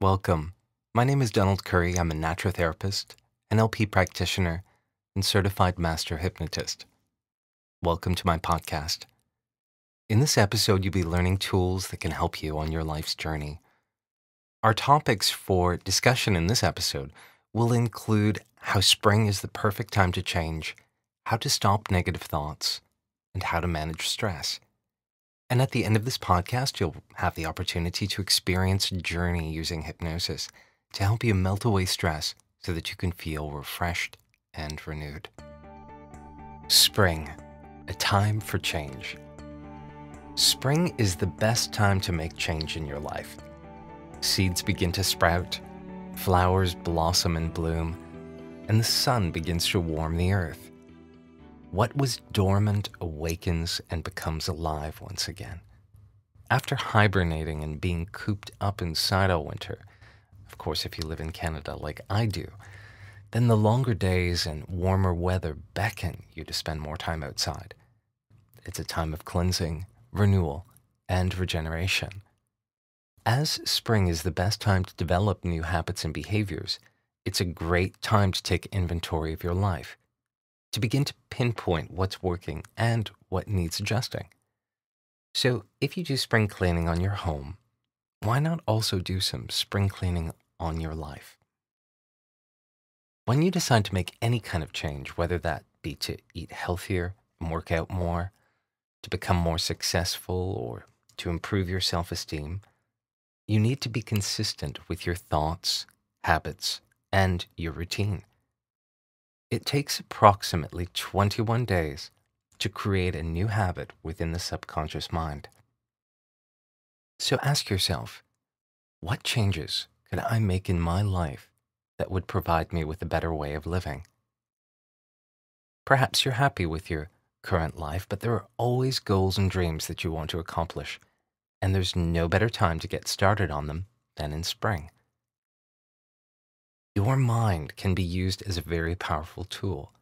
Welcome. My name is Currie. I'm a naturotherapist, NLP practitioner, and certified master hypnotist. Welcome to my podcast. In this episode, you'll be learning tools that can help you on your life's journey. Our topics for discussion in this episode will include how spring is the perfect time to change, how to stop negative thoughts, and how to manage stress. And at the end of this podcast, you'll have the opportunity to experience a journey using hypnosis to help you melt away stress so that you can feel refreshed and renewed. Spring, a time for change. Spring is the best time to make change in your life. Seeds begin to sprout, flowers blossom and bloom, and the sun begins to warm the earth. What was dormant awakens and becomes alive once again. After hibernating and being cooped up inside all winter, of course if you live in Canada like I do, then the longer days and warmer weather beckon you to spend more time outside. It's a time of cleansing, renewal, and regeneration. As spring is the best time to develop new habits and behaviors, it's a great time to take inventory of your life, to begin to pinpoint what's working and what needs adjusting. So if you do spring cleaning on your home, why not also do some spring cleaning on your life? When you decide to make any kind of change, whether that be to eat healthier and work out more, to become more successful, or to improve your self-esteem, you need to be consistent with your thoughts, habits, and your routine. It takes approximately 21 days to create a new habit within the subconscious mind. So ask yourself, what changes could I make in my life that would provide me with a better way of living? Perhaps you're happy with your current life, but there are always goals and dreams that you want to accomplish, and there's no better time to get started on them than in spring. Your mind can be used as a very powerful tool.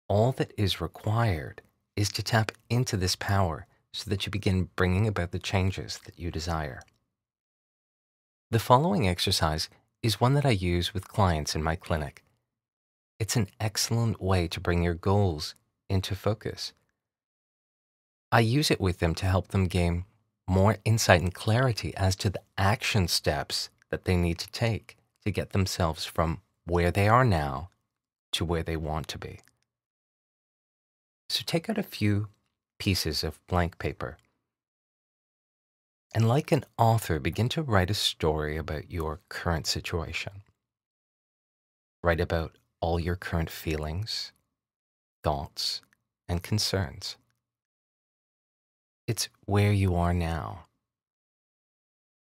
All that is required is to tap into this power so that you begin bringing about the changes that you desire. The following exercise is one that I use with clients in my clinic. It's an excellent way to bring your goals into focus. I use it with them to help them gain more insight and clarity as to the action steps that they need to take to get themselves from where they are now to where they want to be. So take out a few pieces of blank paper and, like an author, begin to write a story about your current situation. Write about all your current feelings, thoughts, and concerns. It's where you are now.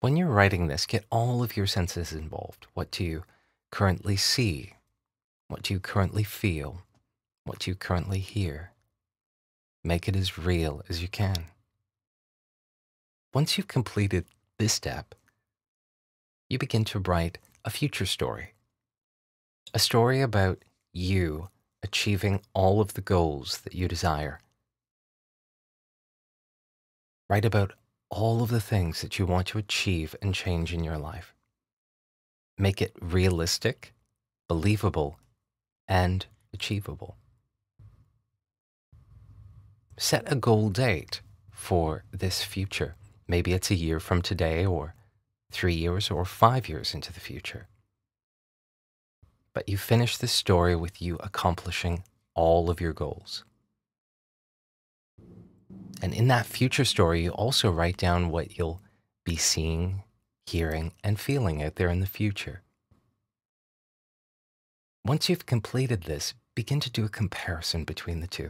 When you're writing this, get all of your senses involved. What do you currently see? What do you currently feel? What do you currently hear? Make it as real as you can. Once you've completed this step, you begin to write a future story. A story about you achieving all of the goals that you desire. Write about all of the things that you want to achieve and change in your life. Make it realistic, believable, and achievable. Set a goal date for this future. Maybe it's a year from today, or 3 years, or 5 years into the future. But you finish this story with you accomplishing all of your goals. And in that future story, you also write down what you'll be seeing, hearing, and feeling out there in the future. Once you've completed this, begin to do a comparison between the two.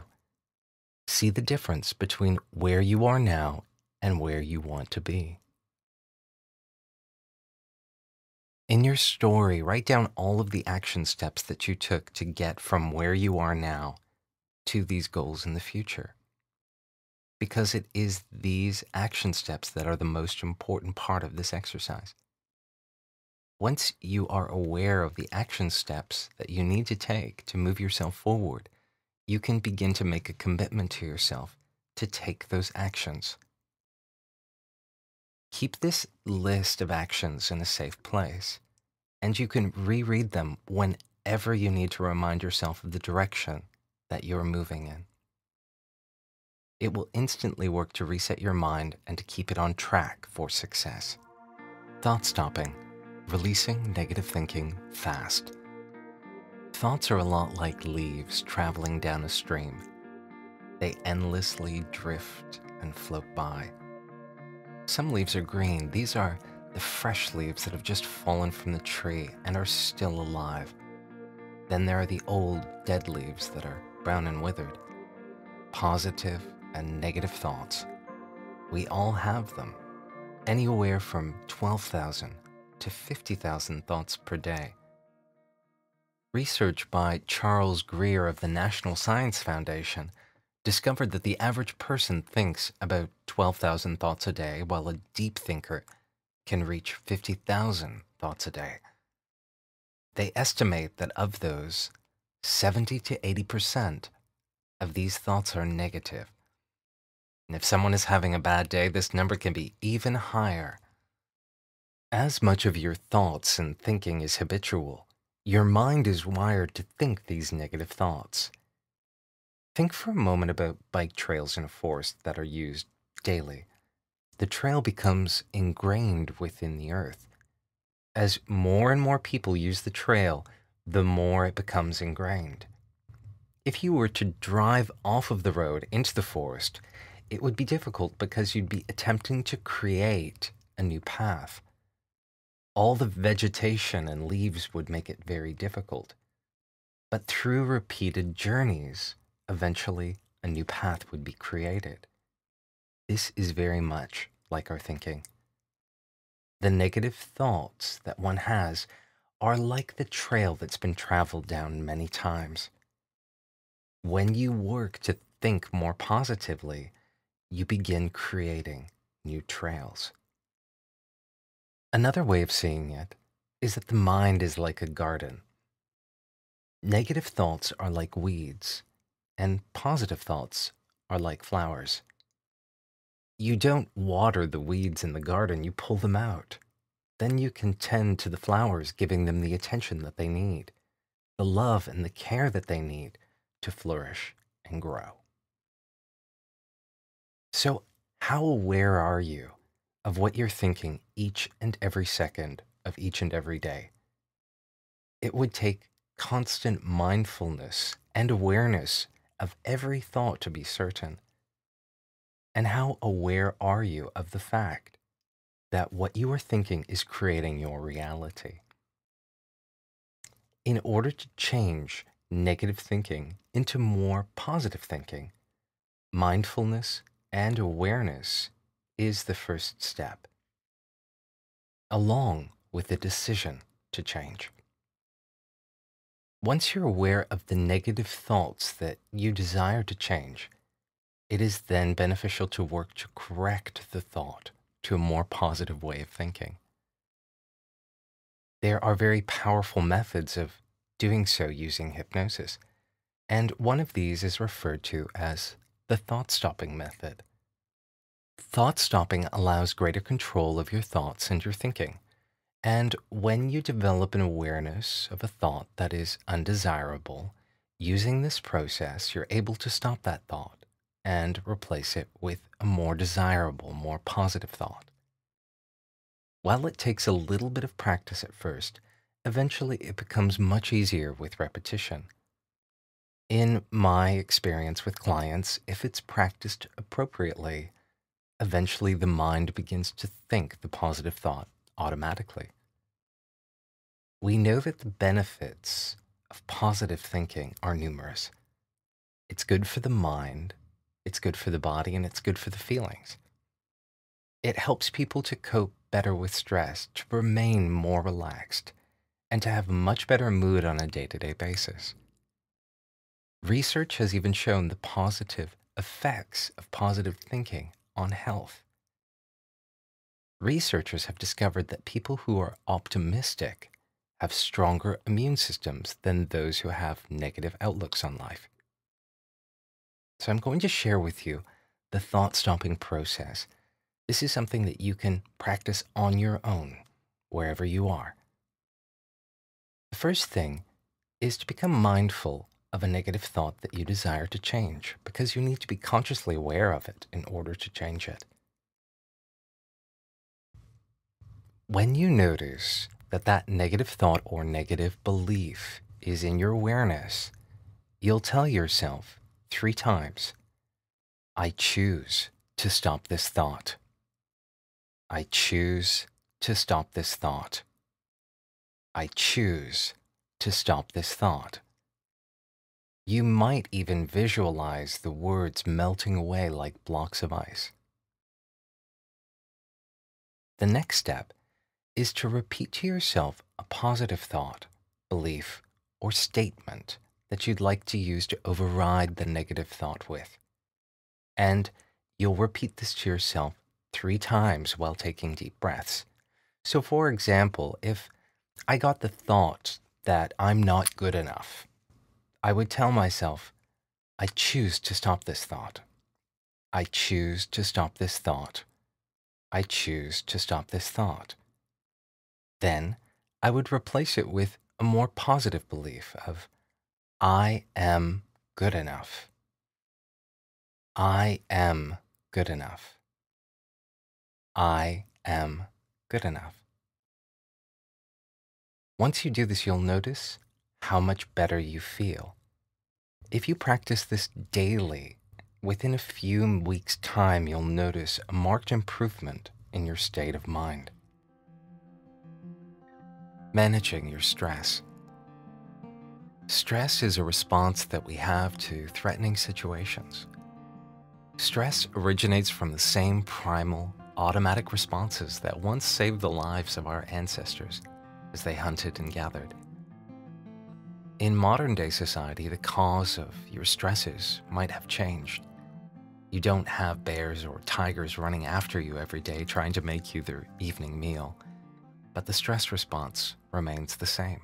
See the difference between where you are now and where you want to be. In your story, write down all of the action steps that you took to get from where you are now to these goals in the future. Because it is these action steps that are the most important part of this exercise. Once you are aware of the action steps that you need to take to move yourself forward, you can begin to make a commitment to yourself to take those actions. Keep this list of actions in a safe place, and you can reread them whenever you need to remind yourself of the direction that you're moving in. It will instantly work to reset your mind and to keep it on track for success. Thought stopping, releasing negative thinking fast. Thoughts are a lot like leaves traveling down a stream. They endlessly drift and float by. Some leaves are green. These are the fresh leaves that have just fallen from the tree and are still alive. Then there are the old, dead leaves that are brown and withered. Positive and negative thoughts. We all have them. Anywhere from 12,000 to 50,000 thoughts per day. Research by Charles Greer of the National Science Foundation discovered that the average person thinks about 12,000 thoughts a day, while a deep thinker can reach 50,000 thoughts a day. They estimate that of those, 70 to 80% of these thoughts are negative. And if someone is having a bad day, this number can be even higher. As much of your thoughts and thinking is habitual, your mind is wired to think these negative thoughts. Think for a moment about bike trails in a forest that are used daily. The trail becomes ingrained within the earth. As more and more people use the trail, the more it becomes ingrained. If you were to drive off of the road into the forest, it would be difficult because you'd be attempting to create a new path. All the vegetation and leaves would make it very difficult. But through repeated journeys, eventually a new path would be created. This is very much like our thinking. The negative thoughts that one has are like the trail that's been traveled down many times. When you work to think more positively, you begin creating new trails. Another way of seeing it is that the mind is like a garden. Negative thoughts are like weeds, and positive thoughts are like flowers. You don't water the weeds in the garden, you pull them out. Then you can tend to the flowers, giving them the attention that they need, the love and the care that they need to flourish and grow. So, how aware are you of what you're thinking each and every second of each and every day? It would take constant mindfulness and awareness of every thought to be certain. And how aware are you of the fact that what you are thinking is creating your reality? In order to change negative thinking into more positive thinking, mindfulness and awareness is the first step, along with the decision to change. Once you're aware of the negative thoughts that you desire to change, it is then beneficial to work to correct the thought to a more positive way of thinking. There are very powerful methods of doing so using hypnosis, and one of these is referred to as the thought-stopping method. Thought-stopping allows greater control of your thoughts and your thinking, and when you develop an awareness of a thought that is undesirable, using this process, you're able to stop that thought and replace it with a more desirable, more positive thought. While it takes a little bit of practice at first, eventually it becomes much easier with repetition. In my experience with clients, if it's practiced appropriately, eventually the mind begins to think the positive thought automatically. We know that the benefits of positive thinking are numerous. It's good for the mind, it's good for the body, and it's good for the feelings. It helps people to cope better with stress, to remain more relaxed, and to have a much better mood on a day-to-day basis. Research has even shown the positive effects of positive thinking on health. Researchers have discovered that people who are optimistic have stronger immune systems than those who have negative outlooks on life. So I'm going to share with you the thought-stopping process This is something that you can practice on your own, wherever you are. The first thing is to become mindful of a negative thought that you desire to change, because you need to be consciously aware of it in order to change it. When you notice that that negative thought or negative belief is in your awareness, you'll tell yourself 3 times, I choose to stop this thought. I choose to stop this thought. I choose to stop this thought. You might even visualize the words melting away like blocks of ice. The next step is to repeat to yourself a positive thought, belief, or statement that you'd like to use to override the negative thought with. And you'll repeat this to yourself 3 times while taking deep breaths. So for example, if I got the thought that I'm not good enough, I would tell myself, I choose to stop this thought. I choose to stop this thought. I choose to stop this thought. Then I would replace it with a more positive belief of, I am good enough. I am good enough. I am good enough. Once you do this, you'll notice how much better you feel. If you practice this daily, within a few weeks' time, you'll notice a marked improvement in your state of mind. Managing your stress. Stress is a response that we have to threatening situations. Stress originates from the same primal, automatic responses that once saved the lives of our ancestors as they hunted and gathered. In modern-day society, the cause of your stresses might have changed. You don't have bears or tigers running after you every day trying to make you their evening meal, but the stress response remains the same.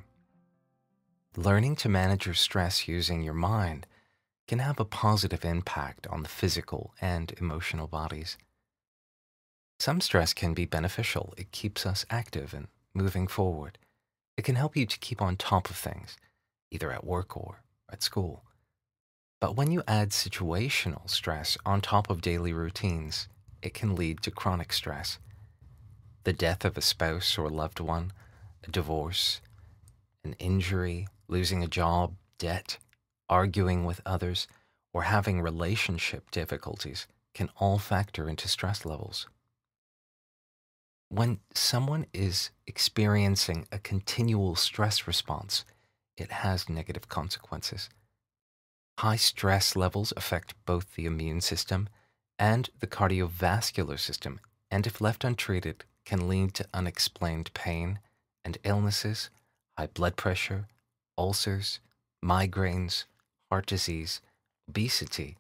Learning to manage your stress using your mind can have a positive impact on the physical and emotional bodies. Some stress can be beneficial. It keeps us active and moving forward. It can help you to keep on top of things, either at work or at school. But when you add situational stress on top of daily routines, it can lead to chronic stress. The death of a spouse or loved one, a divorce, an injury, losing a job, debt, arguing with others, or having relationship difficulties can all factor into stress levels. When someone is experiencing a continual stress response, it has negative consequences. High stress levels affect both the immune system and the cardiovascular system, and if left untreated, can lead to unexplained pain and illnesses, high blood pressure, ulcers, migraines, heart disease, obesity,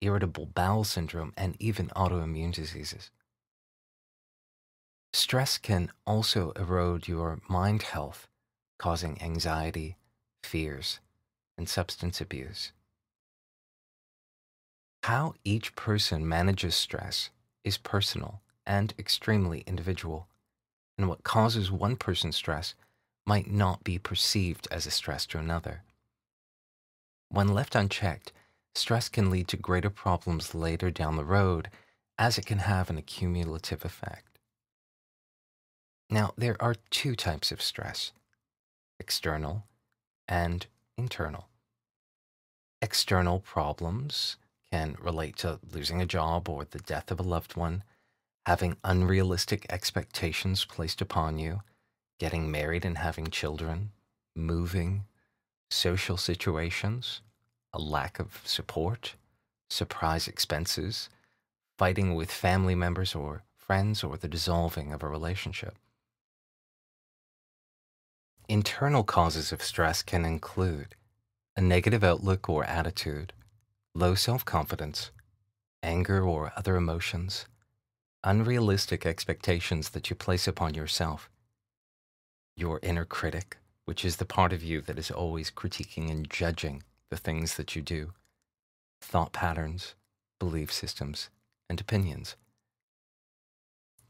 irritable bowel syndrome, and even autoimmune diseases. Stress can also erode your mind health, causing anxiety, fears, and substance abuse. How each person manages stress is personal and extremely individual, and what causes one person's stress might not be perceived as a stress to another. When left unchecked, stress can lead to greater problems later down the road, as it can have an accumulative effect. Now, there are 2 types of stress: external and internal. External problems can relate to losing a job or the death of a loved one, having unrealistic expectations placed upon you, getting married and having children, moving, social situations, a lack of support, surprise expenses, fighting with family members or friends, or the dissolving of a relationship. Internal causes of stress can include a negative outlook or attitude, low self-confidence, anger or other emotions, unrealistic expectations that you place upon yourself, your inner critic, which is the part of you that is always critiquing and judging the things that you do, thought patterns, belief systems, and opinions.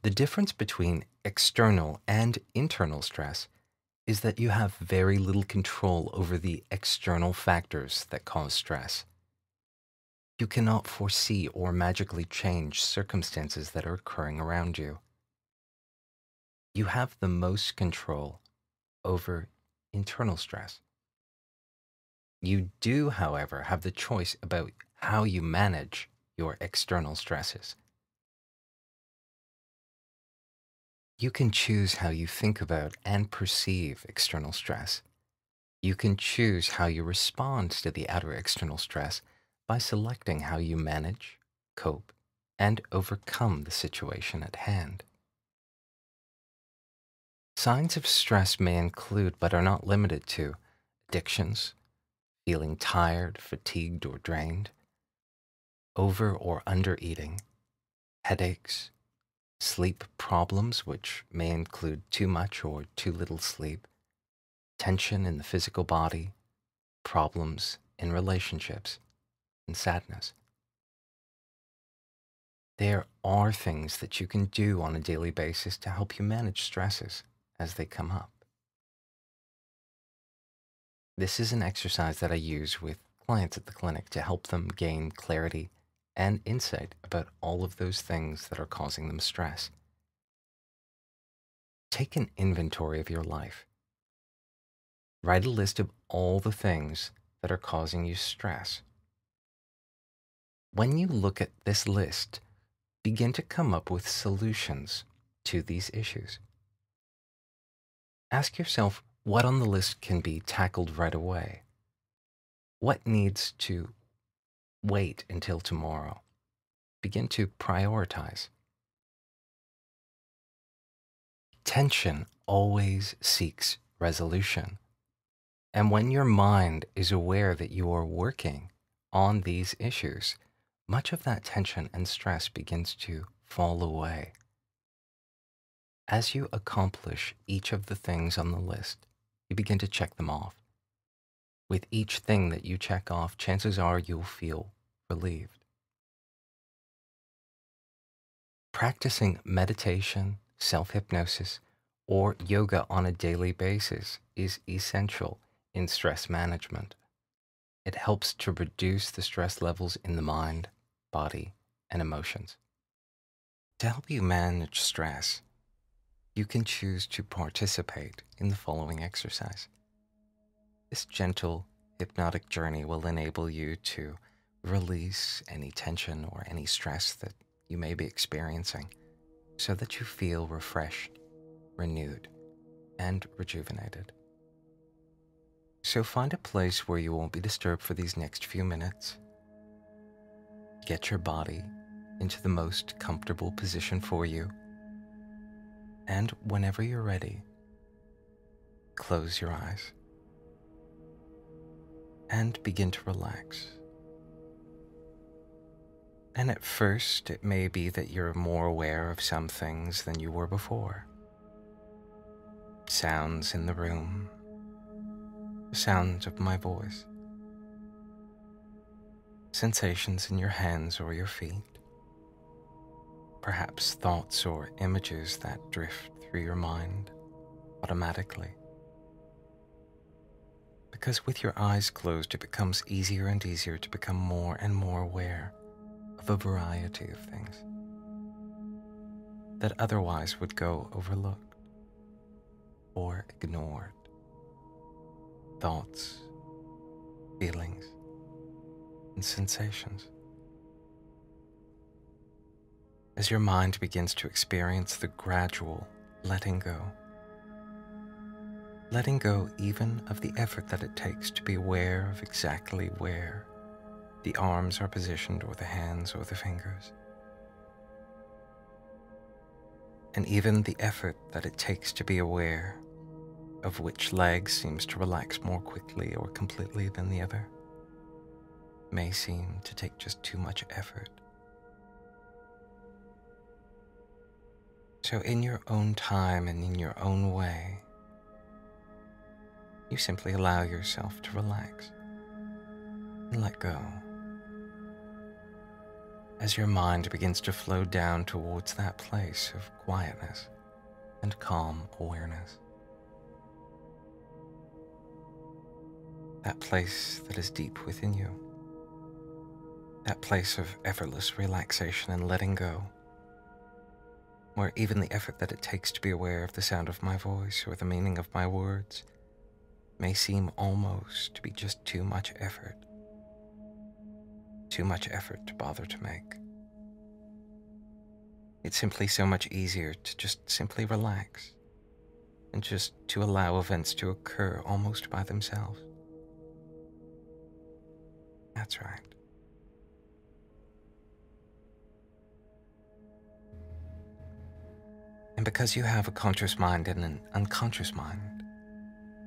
The difference between external and internal stress is that you have very little control over the external factors that cause stress. You cannot foresee or magically change circumstances that are occurring around you. You have the most control over internal stress. You do, however, have the choice about how you manage your external stresses. You can choose how you think about and perceive external stress. You can choose how you respond to the outer external stress by selecting how you manage, cope, and overcome the situation at hand. Signs of stress may include, but are not limited to, addictions, feeling tired, fatigued, or drained, over or under eating, headaches, sleep problems, which may include too much or too little sleep, tension in the physical body, problems in relationships, and sadness. There are things that you can do on a daily basis to help you manage stresses as they come up. This is an exercise that I use with clients at the clinic to help them gain clarity and insight about all of those things that are causing them stress. Take an inventory of your life. Write a list of all the things that are causing you stress. When you look at this list, begin to come up with solutions to these issues. Ask yourself what on the list can be tackled right away. What needs to wait until tomorrow? Begin to prioritize. Tension always seeks resolution. And when your mind is aware that you are working on these issues, much of that tension and stress begins to fall away. As you accomplish each of the things on the list, you begin to check them off. With each thing that you check off, chances are you'll feel relieved. Practicing meditation, self-hypnosis, or yoga on a daily basis is essential in stress management. It helps to reduce the stress levels in the mind, body, and emotions. To help you manage stress, you can choose to participate in the following exercise. This gentle, hypnotic journey will enable you to release any tension or any stress that you may be experiencing so that you feel refreshed, renewed, and rejuvenated. So find a place where you won't be disturbed for these next few minutes. Get your body into the most comfortable position for you. And whenever you're ready, close your eyes and begin to relax. And at first, it may be that you're more aware of some things than you were before. Sounds in the room, the sound of my voice, sensations in your hands or your feet, perhaps thoughts or images that drift through your mind automatically. Because with your eyes closed, it becomes easier and easier to become more and more aware of a variety of things that otherwise would go overlooked or ignored. Thoughts, feelings, and sensations. As your mind begins to experience the gradual letting go even of the effort that it takes to be aware of exactly where the arms are positioned or the hands or the fingers, and even the effort that it takes to be aware of which leg seems to relax more quickly or completely than the other may seem to take just too much effort. So in your own time and in your own way, you simply allow yourself to relax and let go. as your mind begins to flow down towards that place of quietness and calm awareness. That place that is deep within you. That place of effortless relaxation and letting go, where even the effort that it takes to be aware of the sound of my voice or the meaning of my words may seem almost to be just too much effort. Too much effort to bother to make. It's simply so much easier to just simply relax and just to allow events to occur almost by themselves. That's right. And because you have a conscious mind and an unconscious mind,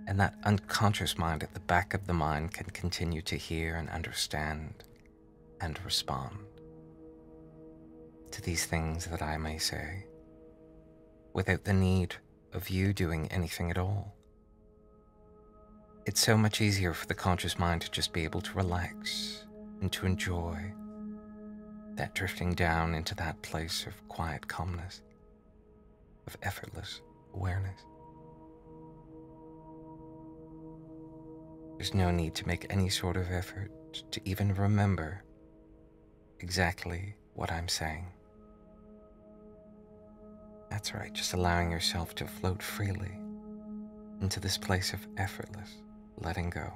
and that unconscious mind at the back of the mind can continue to hear and understand and respond to these things that I may say, without the need of you doing anything at all. It's so much easier for the conscious mind to just be able to relax and to enjoy that drifting down into that place of quiet calmness, of effortless awareness. There's no need to make any sort of effort to even remember exactly what I'm saying. That's right, just allowing yourself to float freely into this place of effortless letting go.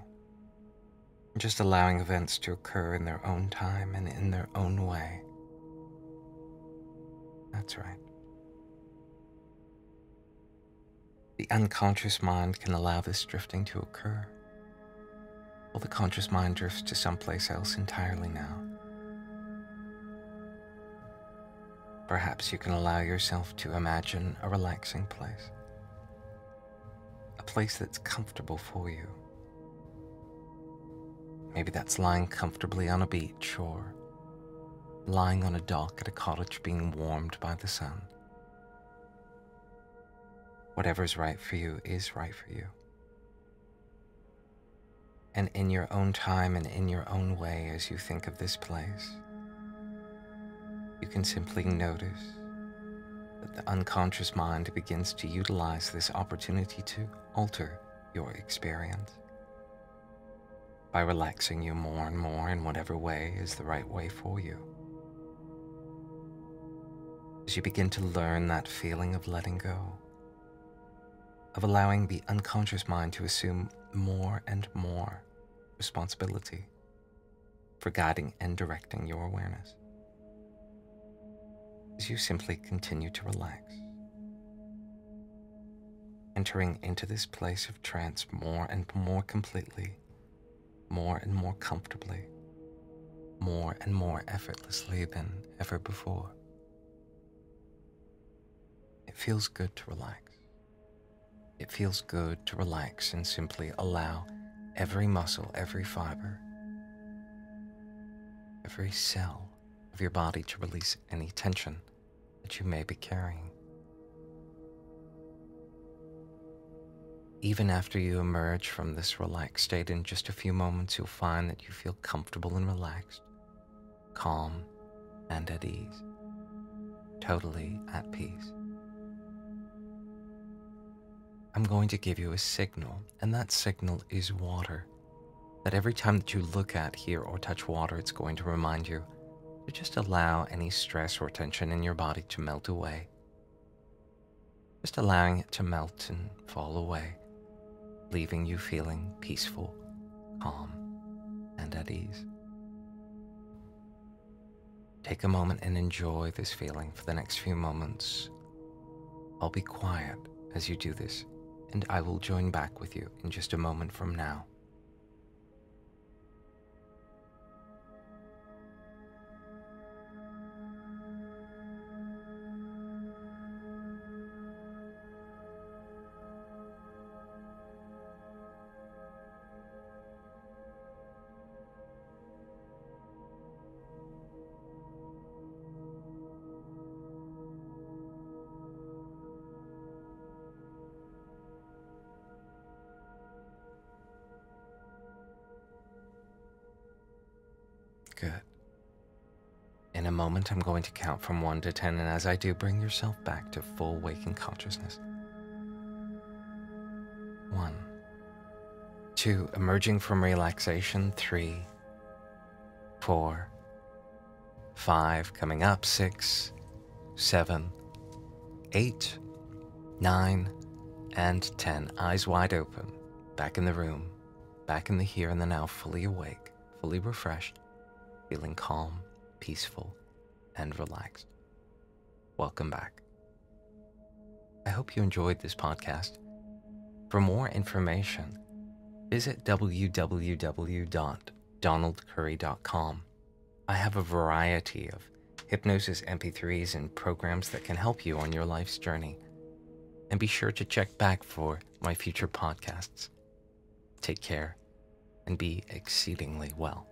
Just allowing events to occur in their own time and in their own way. That's right. The unconscious mind can allow this drifting to occur, while the conscious mind drifts to someplace else entirely now. Perhaps you can allow yourself to imagine a relaxing place, a place that's comfortable for you. Maybe that's lying comfortably on a beach or lying on a dock at a cottage being warmed by the sun. Whatever's right for you is right for you. And in your own time and in your own way, as you think of this place, you can simply notice that the unconscious mind begins to utilize this opportunity to alter your experience by relaxing you more and more in whatever way is the right way for you. As you begin to learn that feeling of letting go, of allowing the unconscious mind to assume more and more responsibility for guiding and directing your awareness, as you simply continue to relax, entering into this place of trance more and more completely, more and more comfortably, more and more effortlessly than ever before. It feels good to relax. It feels good to relax and simply allow every muscle, every fiber, every cell of your body to release any tension that you may be carrying. Even after you emerge from this relaxed state, in just a few moments, you'll find that you feel comfortable and relaxed, calm and at ease, totally at peace. I'm going to give you a signal, and that signal is water. That every time that you look at, hear, or touch water, it's going to remind you to just allow any stress or tension in your body to melt away. Just allowing it to melt and fall away, leaving you feeling peaceful, calm, and at ease. Take a moment and enjoy this feeling for the next few moments. I'll be quiet as you do this, and I will join back with you in just a moment from now. Good. In a moment, I'm going to count from 1 to 10, and as I do, bring yourself back to full waking consciousness. 1, 2, emerging from relaxation, 3, 4, 5, coming up, 6, 7, 8, 9, and 10. Eyes wide open, back in the room, back in the here and the now, fully awake, fully refreshed, feeling calm, peaceful, and relaxed. Welcome back. I hope you enjoyed this podcast. For more information, visit www.donaldcurrie.com. I have a variety of hypnosis MP3s and programs that can help you on your life's journey. And be sure to check back for my future podcasts. Take care and be exceedingly well.